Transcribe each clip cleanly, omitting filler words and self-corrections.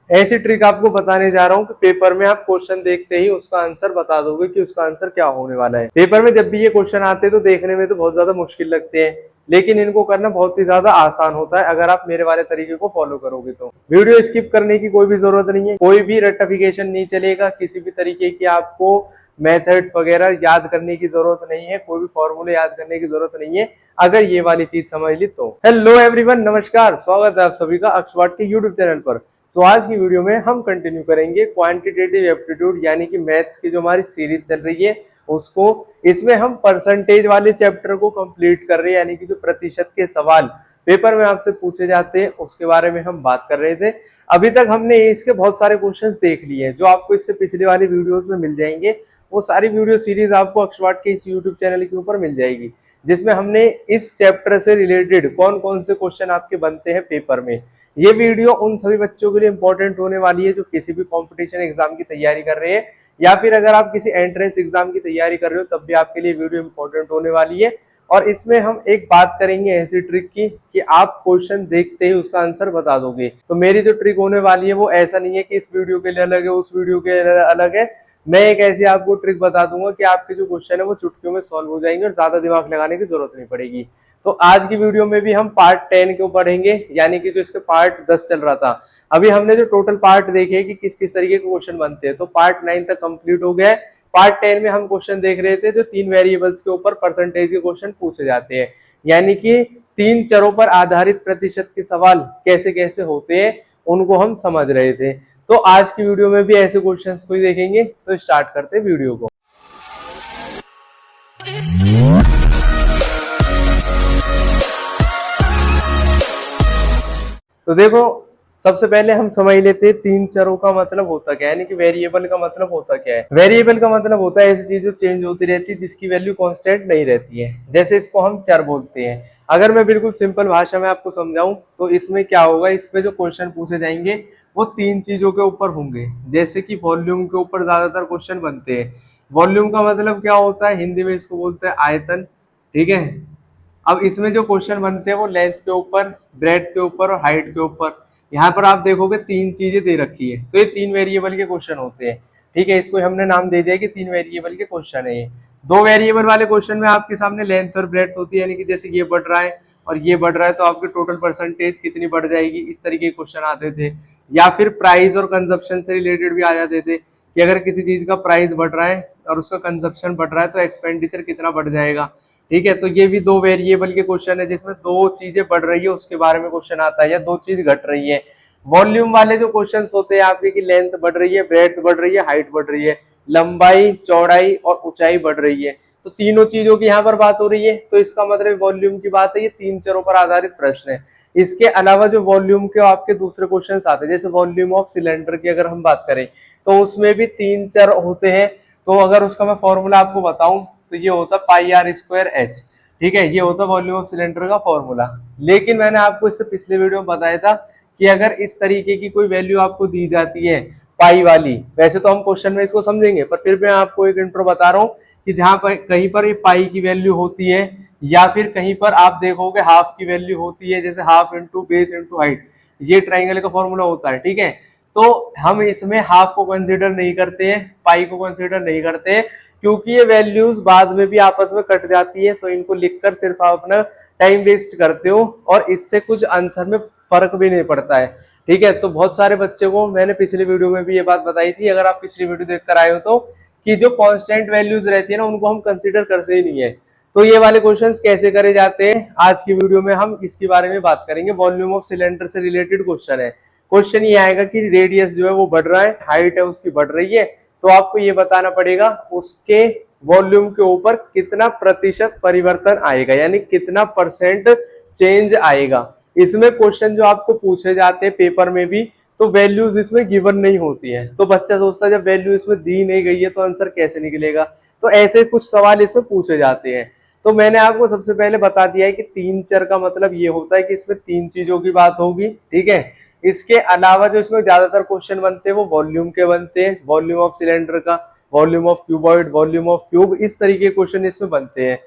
ऐसी ट्रिक आपको बताने जा रहा हूँ कि पेपर में आप क्वेश्चन देखते ही उसका आंसर बता दोगे कि उसका आंसर क्या होने वाला है। पेपर में जब भी ये क्वेश्चन आते हैं तो देखने में तो बहुत ज्यादा मुश्किल लगते हैं, लेकिन इनको करना बहुत ही ज्यादा आसान होता है अगर आप मेरे वाले तरीके को फॉलो करोगे तो। वीडियो स्किप करने की कोई भी जरूरत नहीं है, कोई भी रट्टिफिकेशन नहीं चलेगा, किसी भी तरीके की आपको मेथड्स वगैरह याद करने की जरूरत नहीं है, कोई भी फॉर्मूले याद करने की जरूरत नहीं है अगर ये वाली चीज समझ ली तो। हेलो एवरीवन, नमस्कार, स्वागत है आप सभी का अक्षवाट के यूट्यूब चैनल पर। तो आज की वीडियो में हम कंटिन्यू करेंगे क्वांटिटेटिव एप्टीट्यूड यानी कि मैथ्स की जो हमारी सीरीज चल रही है उसको। इसमें हम परसेंटेज वाले चैप्टर को कंप्लीट कर रहे हैं, यानी कि जो प्रतिशत के सवाल पेपर में आपसे पूछे जाते हैं उसके बारे में हम बात कर रहे थे। अभी तक हमने इसके बहुत सारे क्वेश्चंस देख लिए हैं जो आपको इससे पिछले वाली वीडियोस में मिल जाएंगे। वो सारी वीडियो सीरीज आपको अक्षवाट के इस यूट्यूब चैनल के ऊपर मिल जाएगी, जिसमें हमने इस चैप्टर से रिलेटेड कौन कौन से क्वेश्चन आपके बनते हैं पेपर में। ये वीडियो उन सभी बच्चों के लिए इंपॉर्टेंट होने वाली है जो किसी भी कंपटीशन एग्जाम की तैयारी कर रहे हैं, या फिर अगर आप किसी एंट्रेंस एग्जाम की तैयारी कर रहे हो तब भी आपके लिए वीडियो इंपॉर्टेंट होने वाली है। और इसमें हम एक बात करेंगे ऐसी ट्रिक की कि आप क्वेश्चन देखते ही उसका आंसर बता दोगे। तो मेरी जो ट्रिक होने वाली है वो ऐसा नहीं है कि इस वीडियो के लिए अलग है, उस वीडियो के लिए अलग है। मैं एक ऐसी आपको ट्रिक बता दूंगा कि आपके जो क्वेश्चन है वो चुटकियों में सॉल्व हो जाएंगे और ज्यादा दिमाग लगाने की जरूरत नहीं पड़ेगी। तो आज की वीडियो में भी हम पार्ट 10 को पढ़ेंगे, यानी कि जो इसके पार्ट 10 चल रहा था। अभी हमने जो टोटल पार्ट देखे कि किस किस तरीके के क्वेश्चन बनते हैं, तो पार्ट 9 तक कंप्लीट हो गया है। पार्ट 10 में हम क्वेश्चन देख रहे थे जो 3 वेरिएबल्स के ऊपर परसेंटेज के क्वेश्चन पूछे जाते हैं, यानी कि 3 चरों पर आधारित प्रतिशत के सवाल कैसे कैसे होते हैं उनको हम समझ रहे थे। तो आज की वीडियो में भी ऐसे क्वेश्चंस को ही देखेंगे। तो स्टार्ट करते हैं वीडियो को। तो देखो, सबसे पहले हम समझ लेते हैं 3 चरों का मतलब होता क्या है, यानी कि वेरिएबल का मतलब होता क्या है। वेरिएबल का मतलब होता है ऐसी चीज जो चेंज होती रहती है, जिसकी वैल्यू कांस्टेंट नहीं रहती है, जैसे इसको हम चर बोलते हैं। अगर मैं बिल्कुल सिंपल भाषा में आपको समझाऊं तो इसमें क्या होगा, इसमें जो क्वेश्चन पूछे जाएंगे वो 3 चीजों के ऊपर होंगे। जैसे कि वॉल्यूम के ऊपर ज्यादातर क्वेश्चन बनते हैं। वॉल्यूम का मतलब क्या होता है, हिंदी में इसको बोलते हैं आयतन, ठीक है। अब इसमें जो क्वेश्चन बनते हैं वो लेंथ के ऊपर, ब्रेथ के ऊपर और हाइट के ऊपर। यहाँ पर आप देखोगे 3 चीजें दे रखी है, तो ये 3 वेरिएबल के क्वेश्चन होते हैं, ठीक है। इसको हमने नाम दे दिया कि 3 वेरिएबल के क्वेश्चन है ये। 2 वेरिएबल वाले क्वेश्चन में आपके सामने लेंथ और ब्रेथ होती है, यानी कि जैसे ये बढ़ रहा है और ये बढ़ रहा है तो आपकी टोटल परसेंटेज कितनी बढ़ जाएगी, इस तरीके के क्वेश्चन आते थे। या फिर प्राइस और कंजप्शन से रिलेटेड भी आ जाते थे कि अगर किसी चीज का प्राइस बढ़ रहा है और उसका कंजप्शन बढ़ रहा है तो एक्सपेंडिचर कितना बढ़ जाएगा, ठीक है। तो ये भी 2 वेरिएबल के क्वेश्चन है जिसमें 2 चीजें बढ़ रही है उसके बारे में क्वेश्चन आता है, या 2 चीज घट रही है। वॉल्यूम वाले जो क्वेश्चन होते हैं आपके की लेंथ बढ़ रही है, ब्रेथ बढ़ रही है, हाइट बढ़ रही है, लंबाई, चौड़ाई और ऊंचाई बढ़ रही है, तो तीनों चीजों की यहाँ पर बात हो रही है। तो इसका मतलब वॉल्यूम की बात है, ये 3 चरों पर आधारित प्रश्न है। इसके अलावा जो वॉल्यूम के आपके दूसरे क्वेश्चन आते हैं, जैसे वॉल्यूम ऑफ सिलेंडर की अगर हम बात करें तो उसमें भी 3 चर होते हैं। तो अगर उसका मैं फॉर्मूला आपको बताऊं तो ये होता पाई आर स्क्वायर एच, ठीक है। ये होता वॉल्यूम ऑफ सिलेंडर का फॉर्मूला। लेकिन मैंने आपको इससे पिछले वीडियो में बताया था कि अगर इस तरीके की कोई वैल्यू आपको दी जाती है पाई वाली, वैसे तो हम क्वेश्चन में इसको समझेंगे पर फिर मैं आपको एक इंट्रो बता रहा हूँ कि जहां पर कहीं पर ये पाई की वैल्यू होती है या फिर कहीं पर आप देखोगे हाफ की वैल्यू होती है, जैसे half into base into height, ये ट्राइंगल का फॉर्मूला होता है, ठीक है। तो हम इसमें हाफ को कंसीडर नहीं करते हैं, पाई को कंसीडर नहीं करते हैं, क्योंकि ये वैल्यूज बाद में भी आपस में कट जाती है, तो इनको लिखकर सिर्फ आप अपना टाइम वेस्ट करते हो और इससे कुछ आंसर में फर्क भी नहीं पड़ता है, ठीक है। तो बहुत सारे बच्चे को मैंने पिछली वीडियो में भी ये बात बताई थी, अगर आप पिछली वीडियो देखकर आए हो तो, कि जो कांस्टेंट वैल्यूज रहती है ना उनको हम कंसीडर करते ही नहीं है। तो ये वाले क्वेश्चंस कैसे करे जाते हैं आज की वीडियो में हम इसके बारे में बात करेंगे। वॉल्यूम ऑफ सिलेंडर से रिलेटेड क्वेश्चन है। क्वेश्चन ये आएगा कि रेडियस जो है वो बढ़ रहा है, हाइट है उसकी बढ़ रही है, तो आपको ये बताना पड़ेगा उसके वॉल्यूम के ऊपर कितना प्रतिशत परिवर्तन आएगा, यानी कितना परसेंट चेंज आएगा। इसमें क्वेश्चन जो आपको पूछे जाते हैं पेपर में भी, तो वैल्यूज इसमें गिवन नहीं होती है, तो बच्चा सोचता है जब वैल्यू इसमें दी नहीं गई है तो आंसर कैसे निकलेगा। तो ऐसे कुछ सवाल इसमें पूछे जाते हैं। तो मैंने आपको सबसे पहले बता दिया है कि 3 चर का मतलब ये होता है कि इसमें 3 चीजों की बात होगी, ठीक है। इसके अलावा जो इसमें ज्यादातर क्वेश्चन बनते हैं वो वॉल्यूम के बनते हैं, वॉल्यूम ऑफ सिलेंडर का, volume of cuboid, volume of cube, इस तरीके के क्वेश्चन इसमें बनते हैं।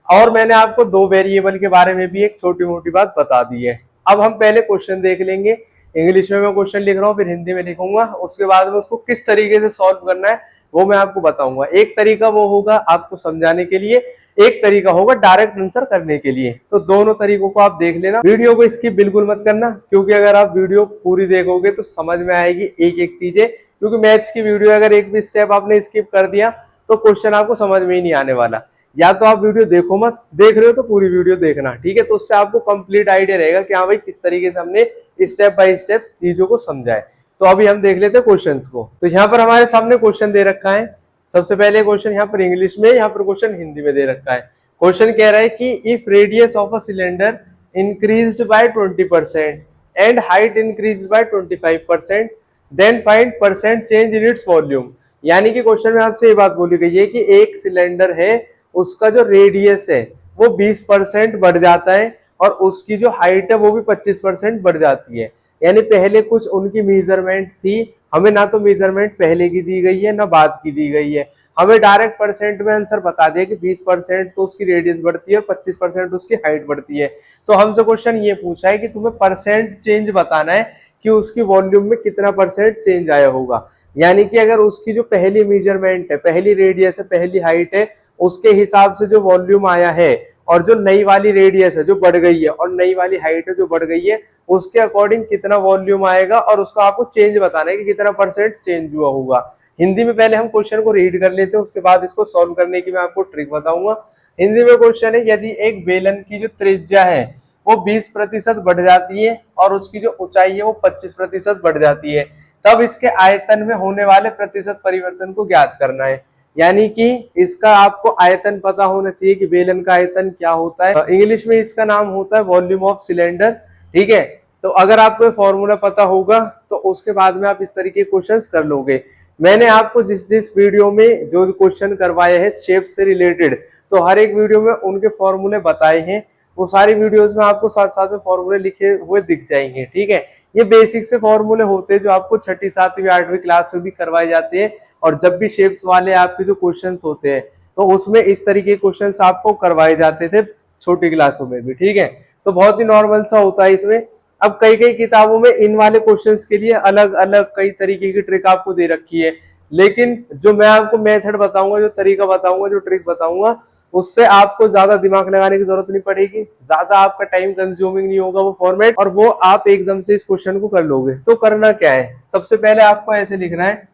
और मैंने आपको 2 वेरिएबल के बारे में भी एक छोटी मोटी बात बता दी है। अब हम पहले क्वेश्चन देख लेंगे इंग्लिश में मैं क्वेश्चन लिख रहा हूँ, फिर हिंदी में लिखूंगा, उसके बाद में उसको किस तरीके से सॉल्व करना है वो मैं आपको बताऊंगा। एक तरीका वो होगा आपको समझाने के लिए, एक तरीका होगा डायरेक्ट आंसर करने के लिए। तो दोनों तरीकों को आप देख लेना, वीडियो को स्किप बिल्कुल मत करना, क्योंकि अगर आप वीडियो पूरी देखोगे तो समझ में आएगी एक एक चीजें। क्योंकि मैथ्स की वीडियो अगर एक भी स्टेप आपने स्किप कर दिया तो क्वेश्चन आपको समझ में ही नहीं आने वाला। या तो आप वीडियो देखो मत, देख रहे हो तो पूरी वीडियो देखना, ठीक है। तो उससे आपको कंप्लीट आइडिया रहेगा कि हाँ भाई किस तरीके से हमने स्टेप बाय स्टेप चीजों को समझा है। तो अभी हम देख लेते हैं क्वेश्चंस को। तो यहाँ पर हमारे सामने क्वेश्चन दे रखा है। सबसे पहले क्वेश्चन यहाँ पर इंग्लिश में, यहाँ पर क्वेश्चन हिंदी में दे रखा है। क्वेश्चन कह रहा है कि if radius of a cylinder increased by 20% and height increase by 25%, then find percent change in its volume. यानी कि क्वेश्चन में आपसे ये बात बोली गई है कि एक सिलेंडर है, उसका जो रेडियस है वो 20% बढ़ जाता है और उसकी जो हाइट है वो भी 25% बढ़ जाती है। यानी पहले कुछ उनकी मेजरमेंट थी, हमें ना तो मेजरमेंट पहले की दी गई है ना बाद की दी गई है, हमें डायरेक्ट परसेंट में आंसर बता दिया कि 20% तो उसकी रेडियस बढ़ती है, 25% उसकी हाइट बढ़ती है। तो हमसे क्वेश्चन ये पूछा है कि तुम्हें परसेंट चेंज बताना है कि उसकी वॉल्यूम में कितना परसेंट चेंज आया होगा। यानी कि अगर उसकी जो पहली मेजरमेंट है, पहली रेडियस है, पहली हाइट है, उसके हिसाब से जो वॉल्यूम आया है और जो नई वाली रेडियस है जो बढ़ गई है और नई वाली हाइट है जो बढ़ गई है, उसके अकॉर्डिंग कितना वॉल्यूम आएगा और उसको आपको चेंज बताना है कि कितना परसेंट चेंज हुआ होगा। हिंदी में पहले हम क्वेश्चन को रीड कर लेते हैं, उसके बाद इसको सॉल्व करने की मैं आपको ट्रिक बताऊंगा। हिंदी में क्वेश्चन है, यदि एक बेलन की जो त्रिज्या है वो 20% बढ़ जाती है और उसकी जो ऊंचाई है वो 25% बढ़ जाती है, तब इसके आयतन में होने वाले प्रतिशत परिवर्तन को ज्ञात करना है। यानी कि इसका आपको आयतन पता होना चाहिए कि बेलन का आयतन क्या होता है। इंग्लिश में इसका नाम होता है वॉल्यूम ऑफ सिलेंडर, ठीक है। तो अगर आपको फॉर्मूला पता होगा तो उसके बाद में आप इस तरीके के क्वेश्चंस कर लोगे। मैंने आपको जिस जिस वीडियो में जो क्वेश्चन करवाए हैं शेप से रिलेटेड, तो हर एक वीडियो में उनके फॉर्मूले बताए हैं, वो सारी वीडियोस में आपको साथ साथ में फॉर्मूले लिखे हुए दिख जाएंगे, ठीक है। ये बेसिक से फॉर्मूले होते हैं जो आपको छठी, सातवीं, आठवीं क्लास में भी करवाए जाते हैं। और जब भी शेप्स वाले आपके जो क्वेश्चंस होते हैं तो उसमें इस तरीके के क्वेश्चंस आपको करवाए जाते थे छोटी क्लासों में भी, ठीक है। तो बहुत ही नॉर्मल सा होता है इसमें। अब कई कई किताबों में इन वाले क्वेश्चंस के लिए अलग अलग कई तरीके की ट्रिक आपको दे रखी है, लेकिन जो मैं आपको मेथड बताऊंगा, जो तरीका बताऊंगा, जो ट्रिक बताऊंगा, उससे आपको ज्यादा दिमाग लगाने की जरूरत नहीं पड़ेगी, ज्यादा आपका टाइम कंज्यूमिंग नहीं होगा वो फॉर्मेट, और वो आप एकदम से इस क्वेश्चन को कर लोगे। तो करना क्या है, सबसे पहले आपको ऐसे लिखना है।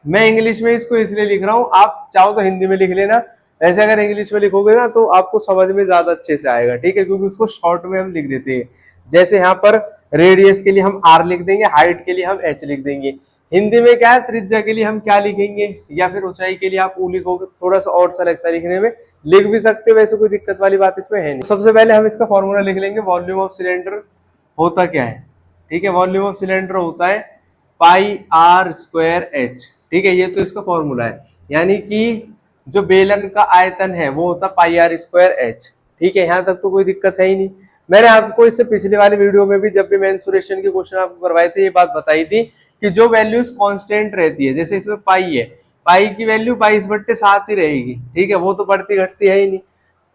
मैं इंग्लिश में इसको इसलिए लिख रहा हूं, आप चाहो तो हिंदी में लिख लेना। ऐसे अगर इंग्लिश में लिखोगे ना तो आपको समझ में ज्यादा अच्छे से आएगा, ठीक है, क्योंकि उसको शॉर्ट में हम लिख देते हैं। जैसे यहाँ पर रेडियस के लिए हम आर लिख देंगे, हाइट के लिए हम एच लिख देंगे। हिंदी में क्या है, त्रिज्या के लिए हम क्या लिखेंगे, या फिर ऊंचाई के लिए आप ऊ लिखोगे, थोड़ा सा और सा लगता है लिखने में, लिख भी सकते हो, वैसे कोई दिक्कत वाली बात इसमें है नहीं। सबसे पहले हम इसका फॉर्मूला लिख लेंगे। वॉल्यूम ऑफ सिलेंडर होता क्या है, ठीक है, वॉल्यूम ऑफ सिलेंडर होता है पाई आर स्क्वायर एच, ठीक है, ये तो इसका फॉर्मूला है। यानी कि जो बेलन का आयतन है वो होता पाई आर स्क्वायर एच, ठीक है। यहाँ तक तो कोई दिक्कत है ही नहीं। मैंने आपको इससे पिछले वाले वीडियो में भी जब भी मेंसुरेशन के क्वेश्चन आपको करवाए थे ये बात बताई थी कि जो वैल्यूज कांस्टेंट रहती है, जैसे इसमें पाई है, पाई की वैल्यू 22/7 ही रहेगी, ठीक है, वो तो बढ़ती घटती है ही नहीं।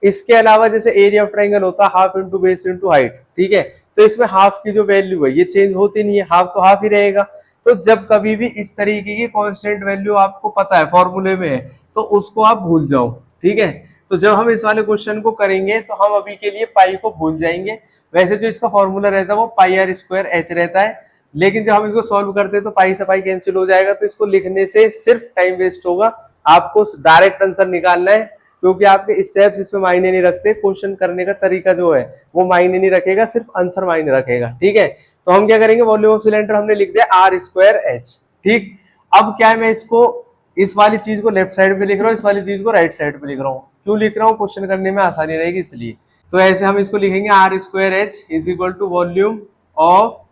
इसके अलावा जैसे एरिया ऑफ ट्राइंगल होता है half into base into height, ठीक है, तो इसमें हाफ की जो वैल्यू है ये चेंज होती नहीं है, हाफ तो हाफ ही रहेगा। तो जब कभी भी इस तरीके की कांस्टेंट वैल्यू आपको पता है फॉर्मूले में है तो उसको आप भूल जाओ, ठीक है। तो जब हम इस वाले क्वेश्चन को करेंगे तो हम अभी के लिए पाई को भूल जाएंगे। वैसे जो इसका फॉर्मूला रहता है वो पाई आर स्क्वायर एच रहता है, लेकिन जब हम इसको सॉल्व करते हैं तो पाई से पाई कैंसिल हो जाएगा, तो इसको लिखने से सिर्फ टाइम वेस्ट होगा। आपको डायरेक्ट आंसर निकालना है, क्योंकि आपके स्टेप्स इसमें मायने नहीं रखते, क्वेश्चन करने का तरीका जो है वो मायने नहीं रखेगा, सिर्फ आंसर मायने रखेगा, ठीक है। तो हम क्या करेंगे, वॉल्यूम ऑफ सिलेंडर हमने लिख दिया आर स्क्वायर एच, ठीक। अब क्या है, मैं इसको इस वाली चीज को लेफ्ट साइड पे लिख रहा हूँ, इस वाली चीज को राइट साइड पे लिख रहा हूँ। क्यों लिख रहा हूँ, क्वेश्चन करने में आसानी रहेगी इसलिए। तो ऐसे हम इसको लिखेंगे r square h is equal to volume of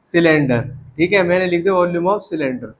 cylinder, ठीक है, मैंने लिख दिया वॉल्यूम ऑफ सिलेंडर।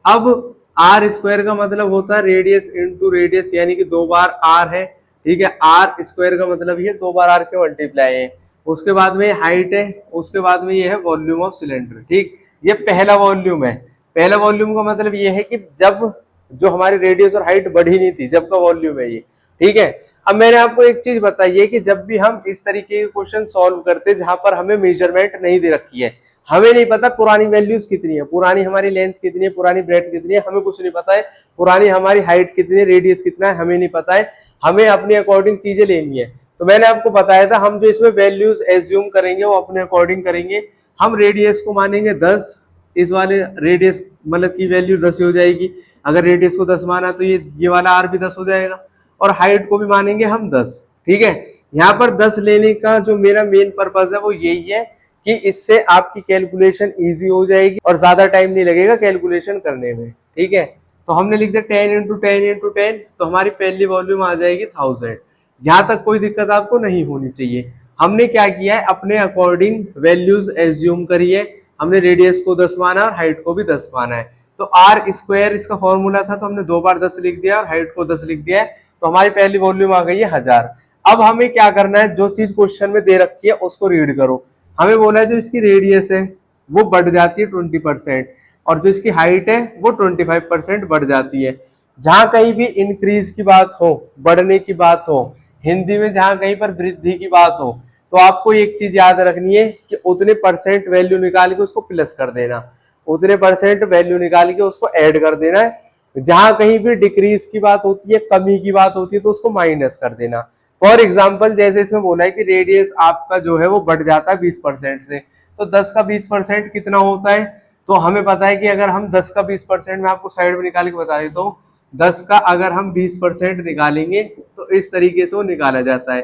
अब आर स्क्वायर का मतलब होता है रेडियस इंटू रेडियस, यानी कि 2 बार आर है, ठीक है। आर स्क्वायर का मतलब ये 2 बार आर के मल्टीप्लाई है। उसके बाद में हाइट है, उसके बाद में ये है वॉल्यूम ऑफ सिलेंडर, ठीक। ये पहला वॉल्यूम है। पहला वॉल्यूम का मतलब ये है कि जब जो हमारी रेडियस और हाइट बढ़ी नहीं थी जब का वॉल्यूम है ये, ठीक है। अब मैंने आपको एक चीज बताई है कि जब भी हम इस तरीके के क्वेश्चन सॉल्व करते हैं जहां पर हमें मेजरमेंट नहीं दे रखी है, हमें नहीं पता पुरानी वैल्यूज कितनी है, पुरानी हमारी लेंथ कितनी है, पुरानी ब्रेथ कितनी है, हमें कुछ नहीं पता है, पुरानी हमारी हाइट कितनी है, रेडियस कितना है, हमें नहीं पता है, हमें अपने अकॉर्डिंग चीजें लेनी है। तो मैंने आपको बताया था हम जो इसमें वैल्यूज एज्यूम करेंगे वो अपने अकॉर्डिंग करेंगे। हम रेडियस को मानेंगे 10, इस वाले रेडियस मतलब की वैल्यू 10 हो जाएगी। अगर रेडियस को 10 माना तो ये वाला आर भी 10 हो जाएगा, और हाइट को भी मानेंगे हम 10। ठीक है, यहाँ पर 10 लेने का जो मेरा मेन पर्पज है वो यही है कि इससे आपकी कैलकुलेशन इजी हो जाएगी और ज्यादा टाइम नहीं लगेगा कैलकुलेशन करने में। ठीक है, तो हमने लिख दिया 10 इंटू 10 इंटू 10, तो हमारी पहली वॉल्यूम आ जाएगी 1000। यहाँ तक कोई दिक्कत आपको नहीं होनी चाहिए। हमने क्या किया है, अपने अकॉर्डिंग वैल्यूज एज्यूम करी है। हमने रेडियस को 10 माना और हाइट को भी 10 माना है। तो आर स्क्वायर इसका फॉर्मूला था, तो हमने 2 बार 10 लिख दिया और हाइट को 10 लिख दिया है, तो हमारी पहली वॉल्यूम आ गई है 1000। अब हमें क्या करना है, जो चीज क्वेश्चन में दे रखी है उसको रीड करो। हमें बोला है जो इसकी रेडियस है वो बढ़ जाती है 20%, और जो इसकी हाइट है वो 25% बढ़ जाती है। जहां कहीं भी इंक्रीज की बात हो, बढ़ने की बात हो, हिंदी में जहां कहीं पर वृद्धि की बात हो, तो आपको एक चीज याद रखनी है कि उतने परसेंट वैल्यू निकाल के उसको प्लस कर देना, उतने परसेंट वैल्यू निकाल के उसको ऐड कर देना है। जहां कहीं भी डिक्रीज की बात होती है, कमी की बात होती है, तो उसको माइनस कर देना। फॉर एग्जाम्पल जैसे इसमें बोला है कि रेडियस आपका जो है वो बढ़ जाता है 20% से, तो 10 का 20% कितना होता है, तो हमें पता है कि अगर हम 10 का 20%, मैं आपको साइड में निकाल के बता देता हूँ, 10 का अगर हम 20% निकालेंगे तो इस तरीके से वो निकाला जाता है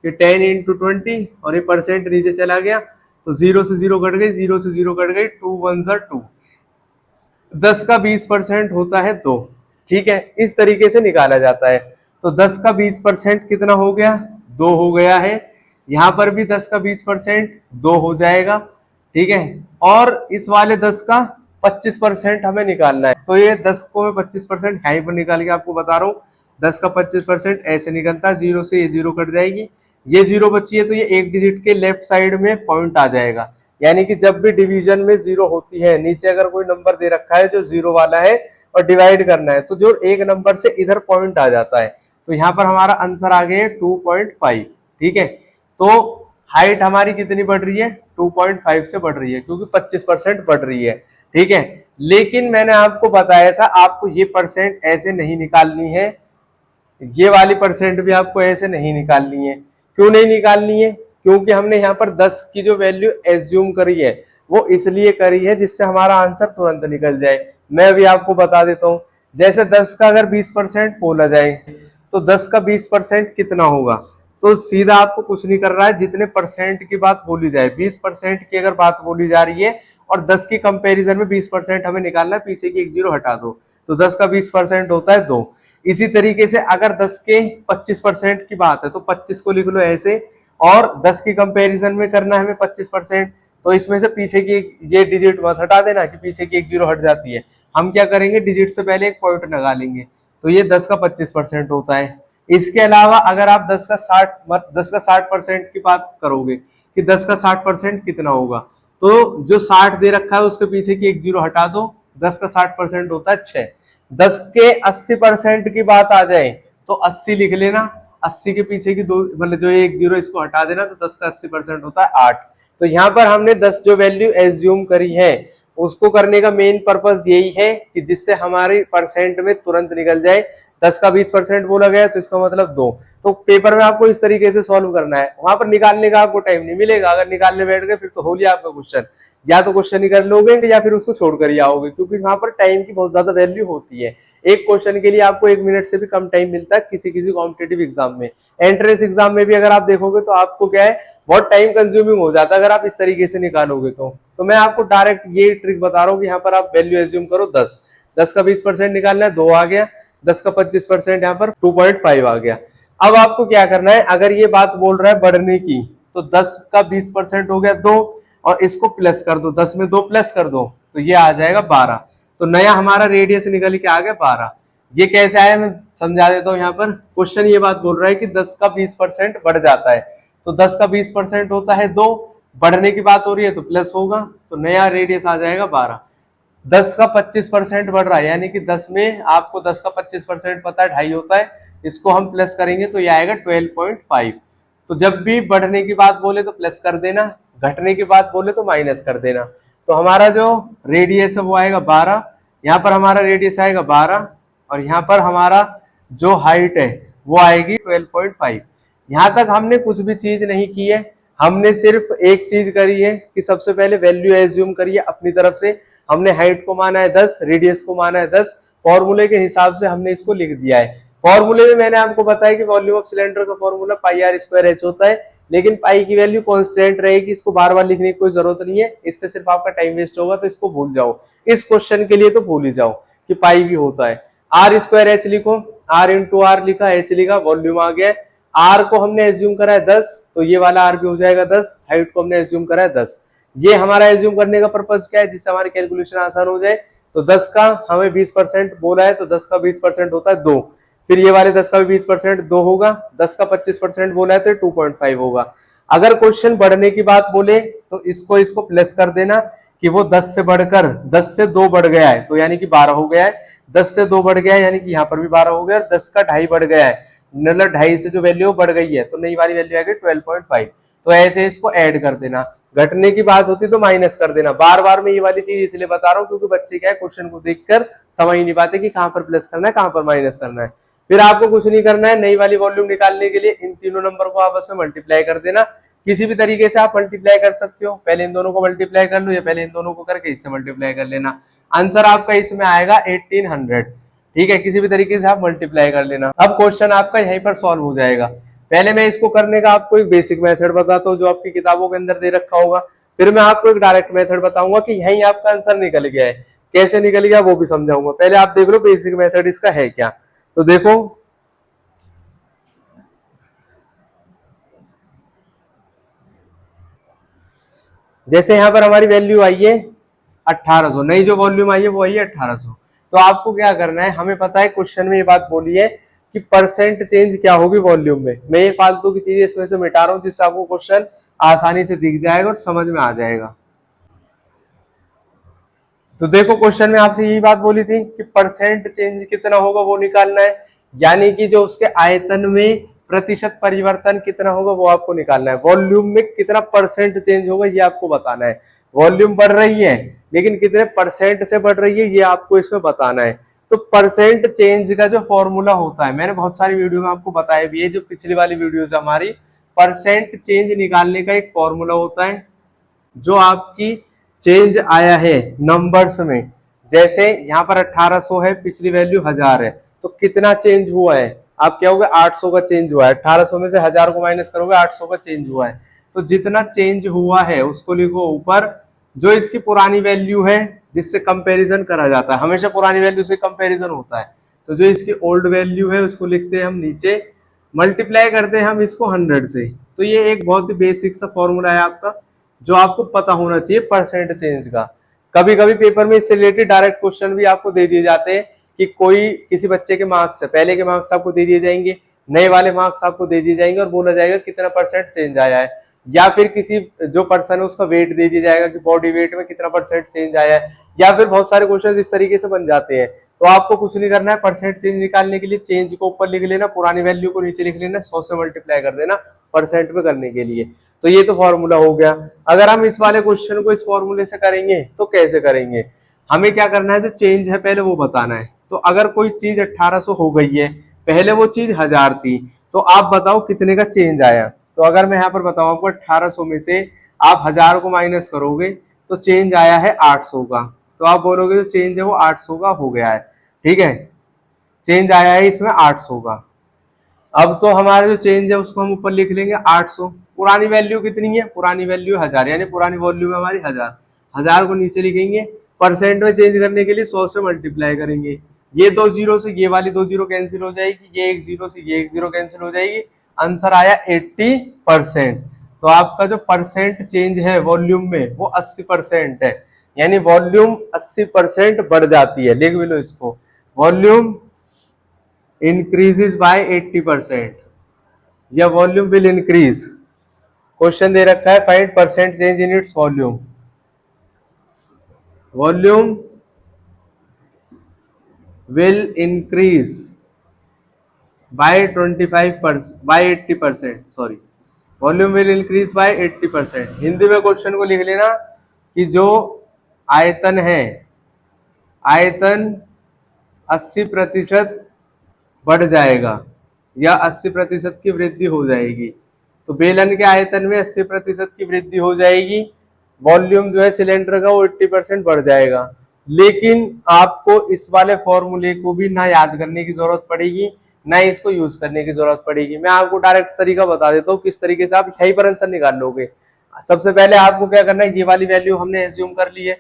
कि 10 इंटू 20, और ये परसेंट नीचे चला गया तो 0 से 0 कट गई, 0 से 0 कट गई, 2 1 2, 10 का 20% होता है 2। ठीक है, इस तरीके से निकाला जाता है। तो 10 का 20% कितना हो गया, 2 हो गया है। यहां पर भी 10 का 20% 2 हो जाएगा। ठीक है, और इस वाले 10 का 25% हमें निकालना है, तो ये 10 को मैं 25% यहीं पर निकाल के आपको बता रहा हूँ। 10 का 25% ऐसे निकलता है, 0 से ये 0 कट जाएगी, ये 0 बची है तो ये एक डिजिट के लेफ्ट साइड में पॉइंट आ जाएगा। यानी कि जब भी डिवीजन में 0 होती है, नीचे अगर कोई नंबर दे रखा है जो 0 वाला है और डिवाइड करना है, तो जो एक नंबर से इधर पॉइंट आ जाता है, तो यहाँ पर हमारा आंसर आ गया 2.5। ठीक है, तो हाइट हमारी कितनी बढ़ रही है, 2.5 से बढ़ रही है, क्योंकि 25% बढ़ रही है। ठीक है, लेकिन मैंने आपको बताया था आपको ये परसेंट ऐसे नहीं निकालनी है, ये वाली परसेंट भी आपको ऐसे नहीं निकालनी है। क्यों नहीं निकालनी है, क्योंकि हमने यहाँ पर 10 की जो वैल्यू एज्यूम करी है वो इसलिए करी है जिससे हमारा आंसर तुरंत निकल जाए। मैं भी आपको बता देता हूँ, जैसे 10 का अगर 20% बोला जाए तो 10 का 20% कितना होगा, तो सीधा आपको कुछ नहीं कर रहा है, जितने परसेंट की बात बोली जाए, 20% की अगर बात बोली जा रही है और 10 की कंपैरिजन में 20% हमें निकालना है, पीछे की एक जीरो हटा दो, तो 10 का 20% होता है 2। इसी तरीके से अगर 10 के 25% की बात है तो 25 को लिख लो ऐसे, और 10 की कंपैरिजन में करना है हमें 25%, तो इसमें से पीछे की ये डिजिट मत हटा देना कि पीछे की एक जीरो हट जाती है। हम क्या करेंगे, डिजिट से पहले एक पॉइंट लगा लेंगे, तो ये 10 का 25% होता है। इसके अलावा अगर आप 10 का 60% की बात करोगे कि 10 का 60% कितना होगा, तो जो 60 दे रखा है उसके पीछे की एक जीरो हटा दो, 10 का 60% होता है 6। 10 के 80% की बात आ जाए तो 80 लिख लेना, 80 के पीछे की दो मतलब जो एक जीरो इसको हटा देना, तो 10 का 80% होता है 8। तो यहाँ पर हमने 10 जो वैल्यू एज्यूम करी है उसको करने का मेन पर्पज यही है कि जिससे हमारी परसेंट में तुरंत निकल जाए। 10 का 20% बोला गया तो इसका मतलब 2। तो पेपर में आपको इस तरीके से सॉल्व करना है, वहां पर निकालने का आपको टाइम नहीं मिलेगा। अगर निकालने बैठ गए फिर तो हो लिया आपका क्वेश्चन, या तो क्वेश्चन ही कर लोगे या फिर उसको छोड़कर ही आओगे, क्योंकि वहां पर टाइम की बहुत ज्यादा वैल्यू होती है। एक क्वेश्चन के लिए आपको 1 मिनट से भी कम टाइम मिलता है किसी किसी कॉम्पिटेटिव एग्जाम में। एंट्रेंस एग्जाम में भी अगर आप देखोगे तो आपको क्या है, बहुत टाइम कंज्यूमिंग हो जाता है अगर आप इस तरीके से निकालोगे तो मैं आपको डायरेक्ट ये ट्रिक बता रहा हूँ कि यहाँ पर आप वैल्यू एज्यूम करो 10, 10 का 20% निकालना है 2 आ गया, 10 का 25% यहाँ पर 2.5 आ गया। अब आपको क्या करना है, अगर ये बात बोल रहा है बढ़ने की, तो 10 का 20% हो गया 2, और इसको प्लस कर दो, 10 में 2 प्लस कर दो तो ये आ जाएगा 12। तो नया हमारा रेडियस निकल के आ गया 12। ये कैसे आया मैं समझा देता हूँ। यहाँ पर क्वेश्चन ये बात बोल रहा है कि 10 का 20% बढ़ जाता है, तो 10 का 20% होता है 2, बढ़ने की बात हो रही है तो प्लस होगा, तो नया रेडियस आ जाएगा 12। 10 का 25% बढ़ रहा है, यानी कि 10 में आपको 10 का 25% पता है 2.5 होता है, इसको हम प्लस करेंगे तो ये आएगा 12.5। तो जब भी बढ़ने की बात बोले तो प्लस कर देना, घटने की बात बोले तो माइनस कर देना। तो हमारा जो रेडियस है वो आएगा 12, यहाँ पर हमारा रेडियस आएगा 12 और यहाँ पर हमारा जो हाइट है वो आएगी 12.5। यहाँ तक हमने कुछ भी चीज नहीं की है, हमने सिर्फ एक चीज करी है कि सबसे पहले वैल्यू एज्यूम करिए अपनी तरफ से। हमने हाइट को माना है 10, रेडियस को माना है 10, फॉर्मूले के हिसाब से हमने इसको लिख दिया है। फॉर्मूले में मैंने आपको बताया कि वॉल्यूम ऑफ सिलेंडर का formula pi r square h होता है, लेकिन पाई की वैल्यू कांस्टेंट रहेगी, इसको बार बार लिखने की कोई जरूरत नहीं है, इससे सिर्फ आपका टाइम वेस्ट होगा, तो इसको भूल जाओ। इस क्वेश्चन के लिए तो भूल ही जाओ कि पाई भी होता है। आर स्क्वायर एच लिखो, आर इंटू आर लिखा, एच लिखा, वॉल्यूम आ गया। आर को हमने एज्यूम करा है 10, तो ये वाला आर भी हो जाएगा 10, हाइट को हमने एज्यूम करा है 10। ये हमारा एज्यूम करने का पर्पज क्या है, जिससे हमारी कैलकुलेशन आसान हो जाए। तो 10 का हमें 20% बोला है, तो 10 का 20% होता है 2, फिर ये वाले 10 का भी 20% 2 होगा, 10 का 25% बोला है तो 2.5 होगा। अगर क्वेश्चन बढ़ने की बात बोले तो इसको प्लस कर देना कि वो 10 से बढ़कर 10 से 2 बढ़ गया है, तो यानी कि 12 हो गया है। 10 से 2 बढ़ गया है यानी कि यहाँ पर भी 12 हो गया, और 10 का 2.5 बढ़ गया है, मतलब 2.5 से जो वैल्यू बढ़ गई है, तो नई वाली वैल्यू आएगी 12.5। तो ऐसे इसको ऐड कर देना, घटने की बात होती तो माइनस कर देना। बार बार मैं ये वाली चीज इसलिए बता रहा हूँ क्योंकि बच्चे क्या है, क्वेश्चन को देखकर समझ नहीं पाते कि कहाँ पर प्लस करना है कहाँ पर माइनस करना है। फिर आपको कुछ नहीं करना है, नई वाली वॉल्यूम निकालने के लिए इन तीनों नंबर को आपस में मल्टीप्लाई कर देना। किसी भी तरीके से आप मल्टीप्लाई कर सकते हो, पहले इन दोनों को मल्टीप्लाई कर लो या पहले इन दोनों को करके इससे मल्टीप्लाई कर लेना। आंसर आपका इसमें आएगा 1800। ठीक है, किसी भी तरीके से आप मल्टीप्लाई कर लेना। अब क्वेश्चन आपका यहीं पर सॉल्व हो जाएगा। पहले मैं इसको करने का आपको एक बेसिक मेथड बताता हूँ जो आपकी किताबों के अंदर दे रखा होगा, फिर मैं आपको एक डायरेक्ट मेथड बताऊंगा कि यहीं आपका आंसर निकल गया है। कैसे निकल गया वो भी समझाऊंगा, पहले आप देख लो बेसिक मेथड इसका है क्या। तो देखो, जैसे यहाँ पर हमारी वैल्यू आई है 1800, नई जो वॉल्यूम आई है वो आई है 1800। तो आपको क्या करना है, हमें पता है क्वेश्चन में ये बात बोली है कि परसेंट चेंज क्या होगी वॉल्यूम में। मैं ये फालतू की चीजें इसमें से मिटा रहा हूँ जिससे आपको क्वेश्चन आसानी से दिख जाएगा और समझ में आ जाएगा। तो देखो, क्वेश्चन में आपसे यही बात बोली थी कि परसेंट चेंज कितना होगा वो निकालना है, यानी कि जो उसके आयतन में प्रतिशत परिवर्तन कितना होगा वो आपको निकालना है। वॉल्यूम में कितना परसेंट चेंज होगा ये आपको बताना है। वॉल्यूम बढ़ रही है लेकिन कितने परसेंट से बढ़ रही है ये आपको इसमें बताना है। तो परसेंट चेंज का जो फॉर्मूला होता है, मैंने बहुत सारी वीडियो में आपको बताया भी है, जो पिछली वाली वीडियो है हमारी, परसेंट चेंज निकालने का एक फॉर्मूला होता है। जो आपकी चेंज आया है नंबर्स में, जैसे यहाँ पर 1800 है, पिछली वैल्यू 1000 है, तो कितना चेंज हुआ है, आप क्या होगा 800 का चेंज हुआ है। 1800 में से 1000 को माइनस करोगे 800 का चेंज हुआ है, तो जितना चेंज हुआ है उसको लिखो ऊपर। जो इसकी पुरानी वैल्यू है जिससे कंपैरिजन करा जाता है, हमेशा पुरानी वैल्यू से कंपैरिजन होता है, तो जो इसकी ओल्ड वैल्यू है उसको लिखते हैं हम नीचे, मल्टीप्लाई करते हैं हम इसको 100 से। तो ये एक बहुत ही बेसिक सा फॉर्मूला है आपका जो आपको पता होना चाहिए परसेंट चेंज का। कभी कभी पेपर में इससे रिलेटेड डायरेक्ट क्वेश्चन भी आपको दे दिए जाते हैं कि कोई किसी बच्चे के मार्क्स है, पहले के मार्क्स आपको दे दिए जाएंगे, नए वाले मार्क्स आपको दे दिए जाएंगे और बोला जाएगा कितना परसेंट चेंज आया है, या फिर किसी जो पर्सन है उसका वेट दे दिया जाएगा कि बॉडी वेट में कितना परसेंट चेंज आया है, या फिर बहुत सारे क्वेश्चन इस तरीके से बन जाते हैं। तो आपको कुछ नहीं करना है, परसेंट चेंज निकालने के लिए चेंज को ऊपर लिख लेना, पुरानी वैल्यू को नीचे लिख लेना, 100 से मल्टीप्लाई कर देना परसेंट में करने के लिए। तो ये तो फॉर्मूला हो गया। अगर हम इस वाले क्वेश्चन को इस फॉर्मूले से करेंगे तो कैसे करेंगे, हमें क्या करना है, जो चेंज है पहले वो बताना है। तो अगर कोई चीज 1800 हो गई है, पहले वो चीज 1000 थी, तो आप बताओ कितने का चेंज आया। तो अगर मैं यहाँ पर बताऊं आपको 1800 में से आप 1000 को माइनस करोगे तो चेंज आया है 800 का, तो आप बोलोगे जो चेंज है वो 800 का हो गया है। ठीक है, चेंज आया है इसमें 800 का। अब तो हमारा जो चेंज है उसको हम ऊपर लिख लेंगे 800। पुरानी वैल्यू कितनी है, पुरानी वैल्यू 1000, यानी पुरानी वॉल्यूम है हमारी 1000। 1000 को नीचे लिखेंगे, परसेंट में चेंज करने के लिए 100 से मल्टीप्लाई करेंगे। ये 2 जीरो से ये वाली 2 जीरो कैंसिल हो जाएगी, ये 1 जीरो से ये 1 जीरो कैंसिल हो जाएगी, आंसर आया 80%। तो आपका जो परसेंट चेंज है वॉल्यूम में वो 80% है, यानी वॉल्यूम 80% बढ़ जाती है। लिख भी लो इसको, वॉल्यूम increases by 80%, या वॉल्यूम विल इंक्रीज। क्वेश्चन दे रखा है find percent change in its volume, volume will increase by 25% by 80%, sorry, volume will increase by 80%। Hindi में क्वेश्चन को लिख लेना कि जो आयतन है, आयतन 80% बढ़ जाएगा या 80% की वृद्धि हो जाएगी। तो बेलन के आयतन में 80% की वृद्धि हो जाएगी, वॉल्यूम जो है सिलेंडर का वो 80% बढ़ जाएगा। लेकिन आपको इस वाले फॉर्मूले को भी ना याद करने की जरूरत पड़ेगी, ना इसको यूज करने की जरूरत पड़ेगी। मैं आपको डायरेक्ट तरीका बता देता हूँ किस तरीके से आप यही पर आंसर निकाल लोगे। सबसे पहले आपको क्या करना है, ये वाली वैल्यू हमने एज्यूम कर ली है,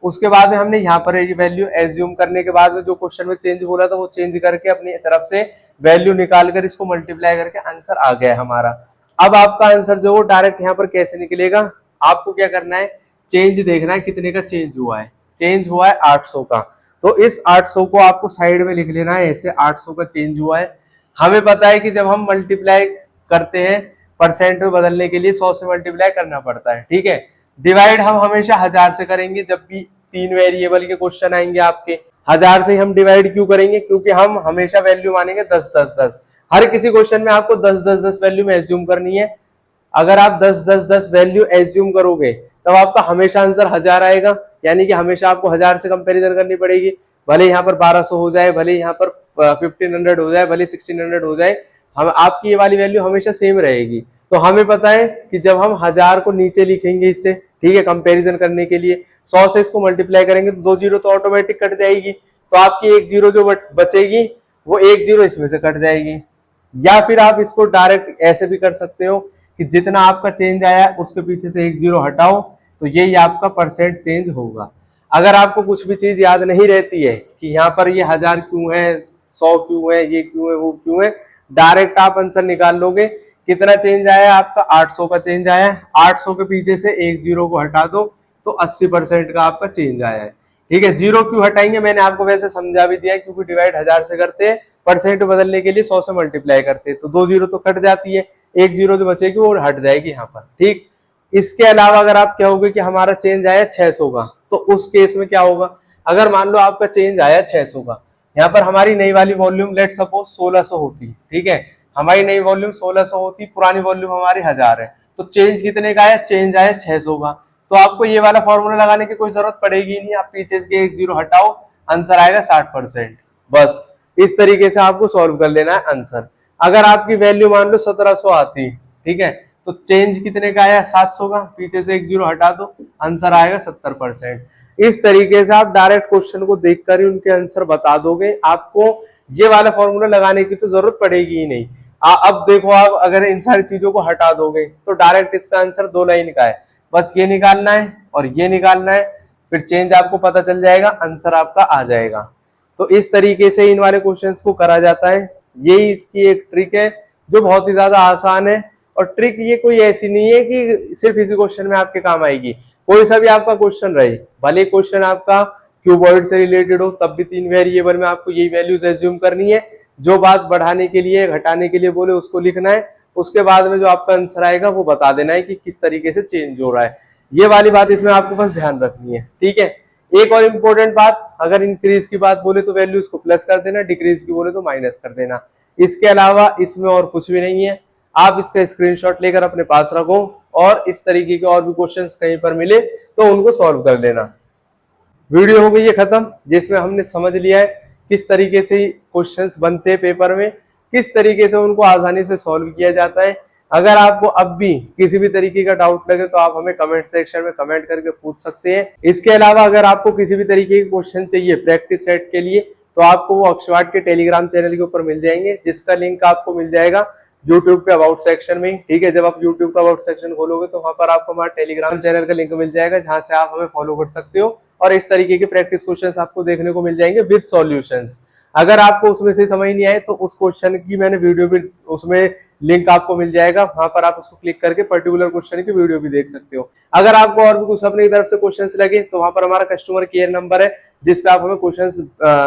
उसके बाद में हमने यहाँ पर ये वैल्यू एज्यूम करने के बाद में जो क्वेश्चन में चेंज बोला था वो चेंज करके अपनी तरफ से वैल्यू निकाल कर इसको मल्टीप्लाई करके आंसर आ गया हमारा। अब आपका आंसर जो वो डायरेक्ट यहाँ पर कैसे निकलेगा, आपको क्या करना है, चेंज देखना है कितने का चेंज हुआ है। चेंज हुआ है 800 का, तो इस 800 को आपको साइड में लिख लेना है, ऐसे 800 का चेंज हुआ है। हमें पता है कि जब हम मल्टीप्लाई करते हैं परसेंट में बदलने के लिए 100 से मल्टीप्लाई करना पड़ता है, ठीक है। डिवाइड हम हमेशा 1000 से करेंगे, जब भी 3 वेरिएबल के क्वेश्चन आएंगे आपके 1000 से हम डिवाइड क्यों करेंगे, क्योंकि हम हमेशा वैल्यू मानेंगे 10 10 10। हर किसी क्वेश्चन में आपको 10 10 10 वैल्यू में एज्यूम करनी है। अगर आप 10 10 10 वैल्यू एज्यूम करोगे तब आपका हमेशा आंसर 1000 आएगा, यानी कि हमेशा आपको 1000 से कंपैरिजन करनी पड़ेगी। भले यहाँ पर 1200 हो जाए, भले यहाँ पर 1500 हो जाए, भले 1600 हो जाए, हम आपकी ये वाली वैल्यू हमेशा सेम रहेगी। तो हमें पता है कि जब हम 1000 को नीचे लिखेंगे इससे, ठीक है, कंपैरिजन करने के लिए 100 से इसको मल्टीप्लाई करेंगे तो 2 जीरो तो ऑटोमेटिक कट जाएगी, तो आपकी 1 जीरो जो बचेगी वो 1 जीरो इसमें से कट जाएगी। या फिर आप इसको डायरेक्ट ऐसे भी कर सकते हो कि जितना आपका चेंज आया उसके पीछे से 1 जीरो हटाओ, तो यही आपका परसेंट चेंज होगा। अगर आपको कुछ भी चीज याद नहीं रहती है कि यहाँ पर ये 1000 क्यों है, 100 क्यों है, ये क्यों है, वो क्यों है, डायरेक्ट आप आंसर निकाल लोगे। कितना चेंज आया आपका, 800 का चेंज आया है, 800 के पीछे से 1 जीरो को हटा दो तो 80% का आपका चेंज आया है, ठीक है। जीरो क्यों हटाएंगे मैंने आपको वैसे समझा भी दिया है, क्योंकि डिवाइड 1000 से करते हैं, परसेंट बदलने के लिए 100 से मल्टीप्लाई करते हैं, तो 2 जीरो तो कट जाती है, 1 जीरो जो बचेगी वो हट जाएगी यहाँ पर, ठीक। इसके अलावा अगर आप कहोगे कि हमारा चेंज आया 600 का, तो उस केस में क्या होगा, अगर मान लो आपका चेंज आया 600 का, यहाँ पर हमारी नई वाली वॉल्यूम लेट सपोज 1600 होती, ठीक है, हमारी नई वॉल्यूम 1600 होती, पुरानी वॉल्यूम हमारी 1000 है, तो चेंज कितने का आया, चेंज आया 600 का। तो आपको ये वाला फॉर्मूला लगाने की कोई जरूरत पड़ेगी नहीं, आप पीछे के 1 जीरो हटाओ, आंसर आएगा 60%। बस इस तरीके से आपको सॉल्व कर लेना है आंसर। अगर आपकी वैल्यू मान लो 1700 आती, ठीक है, तो चेंज कितने का आया, 700 का, पीछे से 1 जीरो हटा दो, आंसर आएगा 70%। इस तरीके से आप डायरेक्ट क्वेश्चन को देखकर ही उनके आंसर बता दोगे, आपको ये वाला फॉर्मूला लगाने की तो जरूरत पड़ेगी ही नहीं। अब देखो, आप अगर इन सारी चीजों को हटा दोगे तो डायरेक्ट इसका आंसर 2 लाइन का है, बस ये निकालना है और ये निकालना है, फिर चेंज आपको पता चल जाएगा, आंसर आपका आ जाएगा। तो इस तरीके से इन वाले क्वेश्चंस को करा जाता है। यही इसकी एक ट्रिक है जो बहुत ही ज्यादा आसान है, और ट्रिक ये कोई ऐसी नहीं है कि सिर्फ इसी क्वेश्चन में आपके काम आएगी। कोई सा भी आपका क्वेश्चन रहे, भले क्वेश्चन आपका क्यूबॉइड से रिलेटेड हो, तब भी 3 वेरिएबल में आपको यही वैल्यूज एज्यूम करनी है। जो बात बढ़ाने के लिए घटाने के लिए बोले उसको लिखना है, उसके बाद में जो आपका आंसर आएगा वो बता देना है कि किस तरीके से चेंज हो रहा है। ये वाली बात इसमें आपको बस ध्यान रखनी है, ठीक है। एक और इम्पोर्टेंट बात, अगर इंक्रीज की बात बोले तो वैल्यूज को प्लस कर देना, डिक्रीज की बोले तो माइनस कर देना। इसके अलावा इसमें और कुछ भी नहीं है। आप इसका स्क्रीनशॉट लेकर अपने पास रखो और इस तरीके के और भी क्वेश्चंस कहीं पर मिले तो उनको सॉल्व कर लेना। वीडियो हो गई है खत्म, जिसमें हमने समझ लिया है किस तरीके से क्वेश्चंस बनते हैं पेपर में, किस तरीके से उनको आसानी से सॉल्व किया जाता है। अगर आपको अब भी किसी भी तरीके का डाउट लगे तो आप हमें कमेंट सेक्शन में कमेंट करके पूछ सकते हैं। इसके अलावा अगर आपको किसी भी तरीके के क्वेश्चन चाहिए प्रैक्टिस सेट के लिए, तो आपको वो अक्षवाट के टेलीग्राम चैनल के ऊपर मिल जाएंगे, जिसका लिंक आपको मिल जाएगा यूट्यूब के अबाउट सेक्शन में, ठीक है। जब आप यूट्यूब का अबाउट सेक्शन खोलोगे तो वहां पर आपको हमारा टेलीग्राम चैनल का लिंक मिल जाएगा, जहां से आप हमें फॉलो कर सकते हो और इस तरीके के प्रैक्टिस क्वेश्चंस आपको देखने को मिल जाएंगे विद सॉल्यूशंस। अगर आपको उसमें से समझ नहीं आए तो उस क्वेश्चन की मैंने वीडियो भी, उसमें लिंक आपको मिल जाएगा, वहां पर आप उसको क्लिक करके पर्टिकुलर क्वेश्चन की वीडियो भी देख सकते हो। अगर आपको और भी कुछ अपनी तरफ से क्वेश्चंस लगे तो वहां पर हमारा कस्टमर केयर नंबर है, जिसपे आप हमें क्वेश्चंस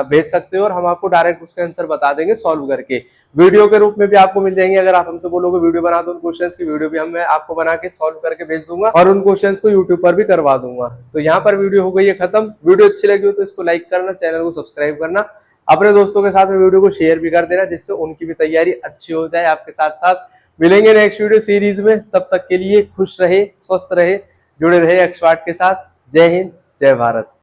भेज सकते हो और हम आपको डायरेक्ट उसके आंसर बता देंगे सॉल्व करके। वीडियो के रूप में भी आपको मिल जाएंगे, अगर आप हमसे बोलोगे वीडियो बना दो, उन क्वेश्चंस की वीडियो भी हम मैं आपको बना के सॉल्व करके भेज दूंगा और उन क्वेश्चंस को यूट्यूब पर भी करवा दूंगा। तो यहाँ पर वीडियो हो गई है खत्म। वीडियो अच्छी लगी हो तो इसको लाइक करना, चैनल को सब्सक्राइब करना, अपने दोस्तों के साथ वीडियो को शेयर भी कर देना, जिससे उनकी भी तैयारी अच्छी हो जाए। आपके साथ साथ मिलेंगे नेक्स्ट वीडियो सीरीज में, तब तक के लिए खुश रहे, स्वस्थ रहे, जुड़े रहे एक्सपर्ट के साथ। जय हिंद, जय भारत।